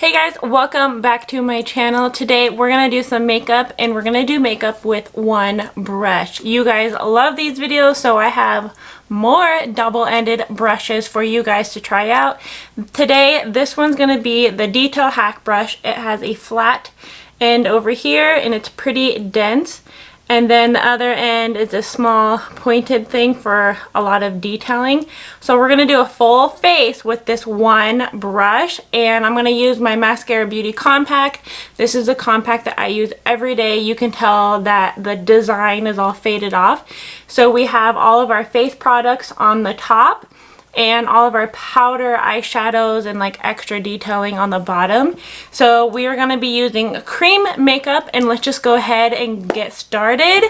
Hey guys, welcome back to my channel. Today we're going to do some makeup and we're going to do makeup with one brush. You guys love these videos, so I have more double-ended brushes for you guys to try out. Today this one's going to be the Detail Hack brush. It has a flat end over here and it's pretty dense. And then the other end is a small pointed thing for a lot of detailing. So we're going to do a full face with this one brush. And I'm going to use my Maskcara Beauty Compact. This is a compact that I use every day. You can tell that the design is all faded off. So we have all of our face products on the top and all of our powder, eyeshadows, and like extra detailing on the bottom. So we are going to be using cream makeup, and let's just go ahead and get started.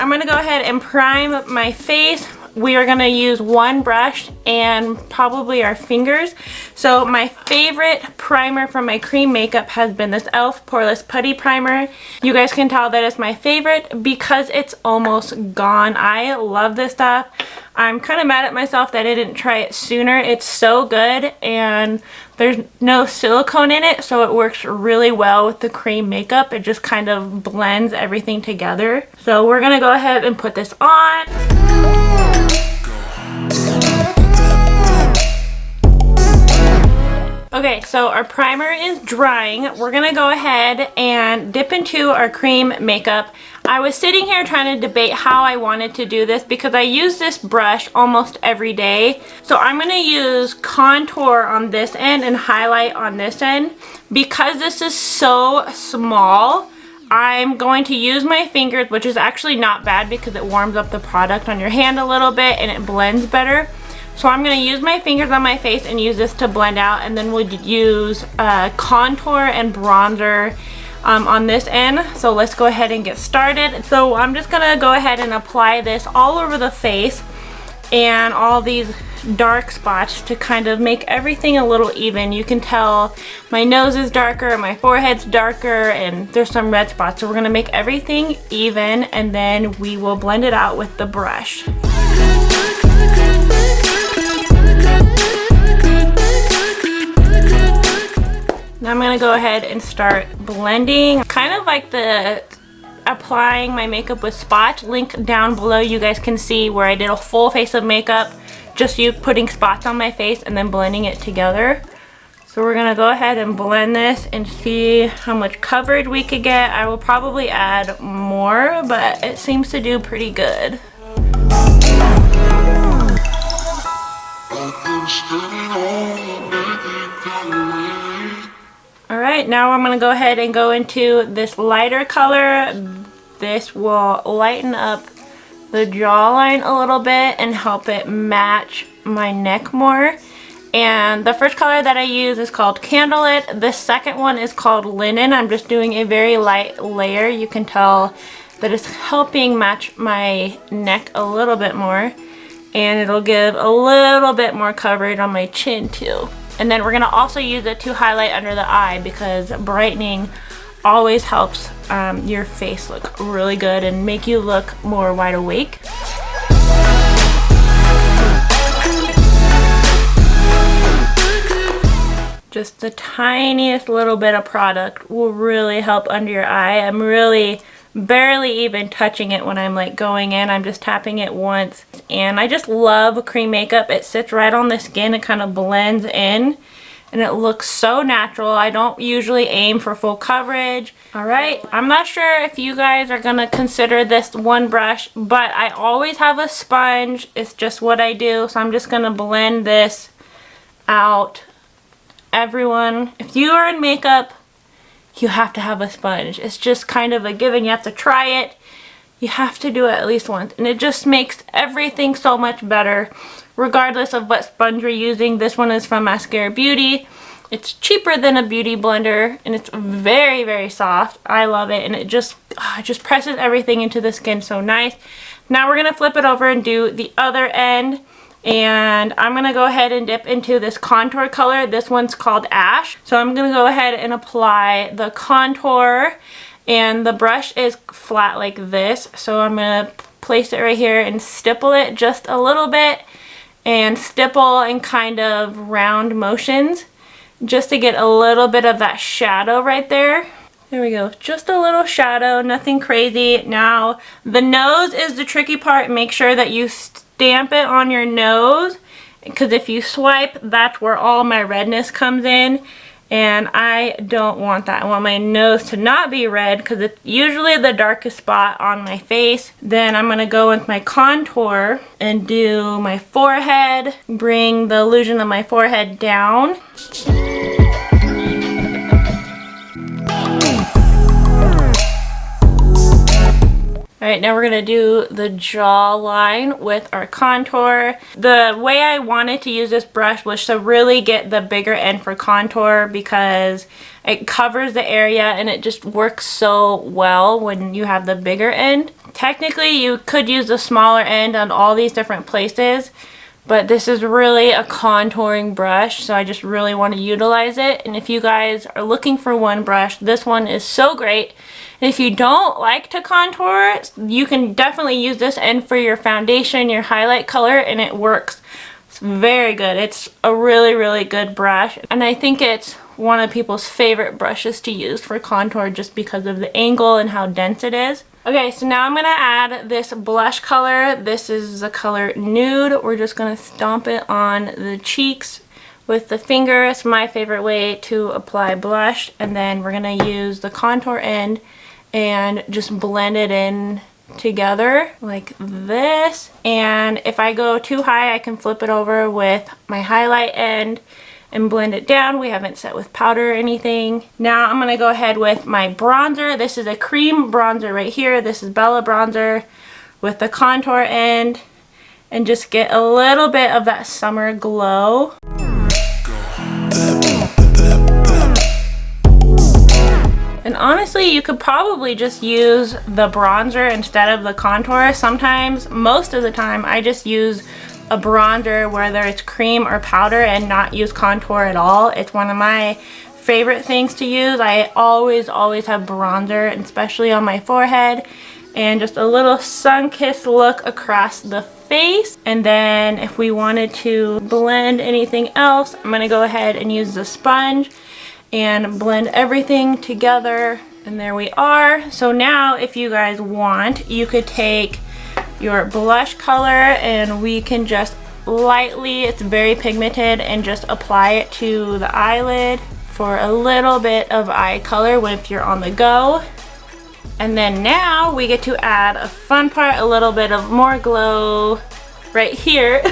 I'm going to go ahead and prime my face. We are going to use one brush and probably our fingers. So my favorite primer from my cream makeup has been this e.l.f. Poreless Putty Primer. You guys can tell that it's my favorite because it's almost gone. I love this stuff. I'm kind of mad at myself that I didn't try it sooner. It's so good and there's no silicone in it, so it works really well with the cream makeup. It just kind of blends everything together. So we're going to go ahead and put this on. Okay, so our primer is drying. We're gonna go ahead and dip into our cream makeup. I was sitting here trying to debate how I wanted to do this because I use this brush almost every day. So I'm gonna use contour on this end and highlight on this end. Because this is so small, I'm going to use my fingers, which is actually not bad because it warms up the product on your hand a little bit and it blends better. So I'm going to use my fingers on my face and use this to blend out, and then we'll use contour and bronzer on this end. So let's go ahead and get started. So I'm just going to go ahead and apply this all over the face and all these dark spots to kind of make everything a little even. You can tell my nose is darker, my forehead's darker, and there's some red spots. So we're going to make everything even, and then we will blend it out with the brush. Now I'm going to go ahead and start blending. Kind of like the applying my makeup with spots. Link down below, you guys can see where I did a full face of makeup. Just you putting spots on my face and then blending it together. So we're going to go ahead and blend this and see how much coverage we could get. I will probably add more, but it seems to do pretty good. Alright, now I'm going to go ahead and go into this lighter color. This will lighten up the jawline a little bit and help it match my neck more. And the first color that I use is called Candlelit. The second one is called Linen. I'm just doing a very light layer. You can tell that it's helping match my neck a little bit more. And it'll give a little bit more coverage on my chin too. And then we're going to also use it to highlight under the eye because brightening always helps your face look really good and make you look more wide awake. Just the tiniest little bit of product will really help under your eye. I'm really barely even touching it when I'm like going in. I'm just tapping it once, and I just love cream makeup. It sits right on the skin. It kind of blends in and it looks so natural. I don't usually aim for full coverage. Alright, I'm not sure if you guys are gonna consider this one brush, but I always have a sponge. It's just what I do. So I'm just gonna blend this out. Everyone, if you are in makeup, you have to have a sponge. It's just kind of a given. You have to try it. You have to do it at least once. And it just makes everything so much better, regardless of what sponge you're using. This one is from Maskcara Beauty. It's cheaper than a beauty blender, and it's very, very soft. I love it, and it just presses everything into the skin so nice. Now we're going to flip it over and do the other end. And I'm going to go ahead and dip into this contour color. This one's called Ash. So I'm going to go ahead and apply the contour. And the brush is flat like this. So I'm going to place it right here and stipple it just a little bit. and stipple in kind of round motions just to get a little bit of that shadow right there. There we go, just a little shadow, nothing crazy. Now, the nose is the tricky part. Make sure that you stamp it on your nose, because if you swipe, that's where all my redness comes in, and I don't want that. I want my nose to not be red because it's usually the darkest spot on my face. Then I'm going to go with my contour and do my forehead, bring the illusion of my forehead down. Alright, now we're going to do the jawline with our contour. The way I wanted to use this brush was to really get the bigger end for contour because it covers the area and it just works so well when you have the bigger end. Technically, you could use the smaller end on all these different places, but this is really a contouring brush, so I just really want to utilize it. And if you guys are looking for one brush, this one is so great. And if you don't like to contour, you can definitely use this end for your foundation, your highlight color, and it works. It's very good. It's a really, really good brush. And I think it's one of people's favorite brushes to use for contour just because of the angle and how dense it is. Okay, so now I'm going to add this blush color. This is the color Nude. We're just going to stomp it on the cheeks with the finger. It's my favorite way to apply blush. And then we're going to use the contour end and just blend it in together like this. And if I go too high, I can flip it over with my highlight end and blend it down. We haven't set with powder or anything. Now I'm going to go ahead with my bronzer. This is a cream bronzer right here. This is Bella bronzer with the contour end, and just get a little bit of that summer glow. And honestly, you could probably just use the bronzer instead of the contour. Sometimes, most of the time, I just use a bronzer, whether it's cream or powder, and not use contour at all. It's one of my favorite things to use. I always have bronzer, especially on my forehead, and just a little sun-kissed look across the face. And then if we wanted to blend anything else, I'm going to go ahead and use the sponge and blend everything together, and there we are. So now if you guys want, you could take your blush color and we can just lightly, it's very pigmented, and just apply it to the eyelid for a little bit of eye color if you're on the go. And then now we get to add a fun part, a little bit of more glow right here.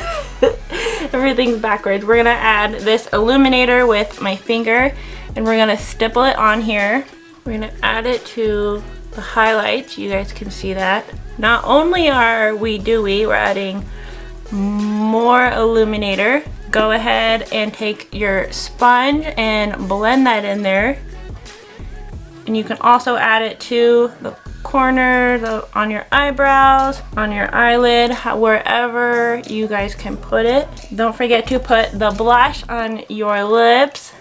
Everything's backwards. We're gonna add this illuminator with my finger, and we're gonna stipple it on here. We're gonna add it to the highlights. You guys can see that. Not only are we dewy, we're adding more illuminator. Go ahead and take your sponge and blend that in there. And you can also add it to the corner, on your eyebrows, on your eyelid, wherever you guys can put it. Don't forget to put the blush on your lips.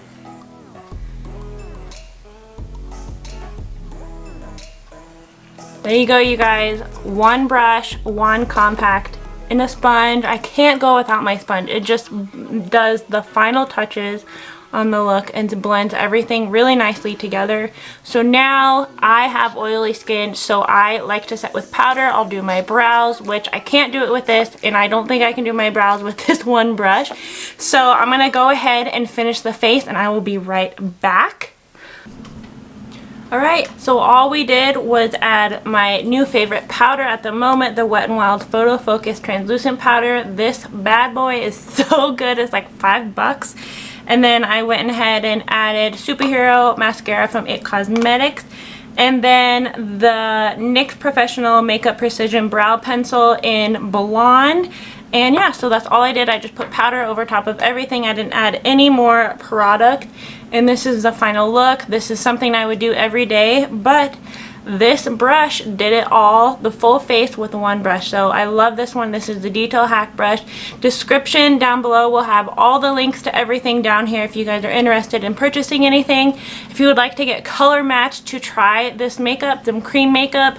There you go, you guys. One brush, one compact, and a sponge. I can't go without my sponge. It just does the final touches on the look and blends everything really nicely together. So now I have oily skin, so I like to set with powder. I'll do my brows, which I can't do it with this, and I don't think I can do my brows with this one brush. So I'm gonna go ahead and finish the face, and I will be right back. Alright, so all we did was add my new favorite powder at the moment, the Wet n Wild Photo Focus Translucent Powder. This bad boy is so good, it's like $5. And then I went ahead and added Superhero Mascara from IT Cosmetics. And then the NYX Professional Makeup Precision Brow Pencil in Blonde. And yeah, so that's all I did. I just put powder over top of everything. I didn't add any more product. And this is the final look. This is something I would do every day, but this brush did it all, the full face with one brush. So I love this one. This is the Detail Hack brush. Description down below will have all the links to everything down here if you guys are interested in purchasing anything. If you would like to get color matched to try this makeup, some cream makeup,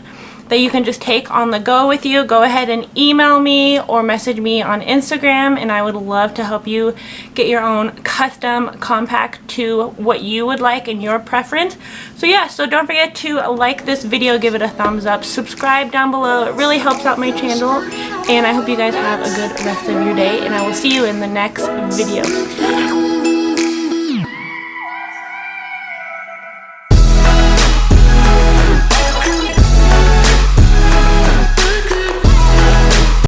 that you can just take on the go with you, go ahead and email me or message me on Instagram, and I would love to help you get your own custom compact to what you would like and your preference. So yeah, so don't forget to like this video, give it a thumbs up, subscribe down below. It really helps out my channel, and I hope you guys have a good rest of your day, and I will see you in the next video.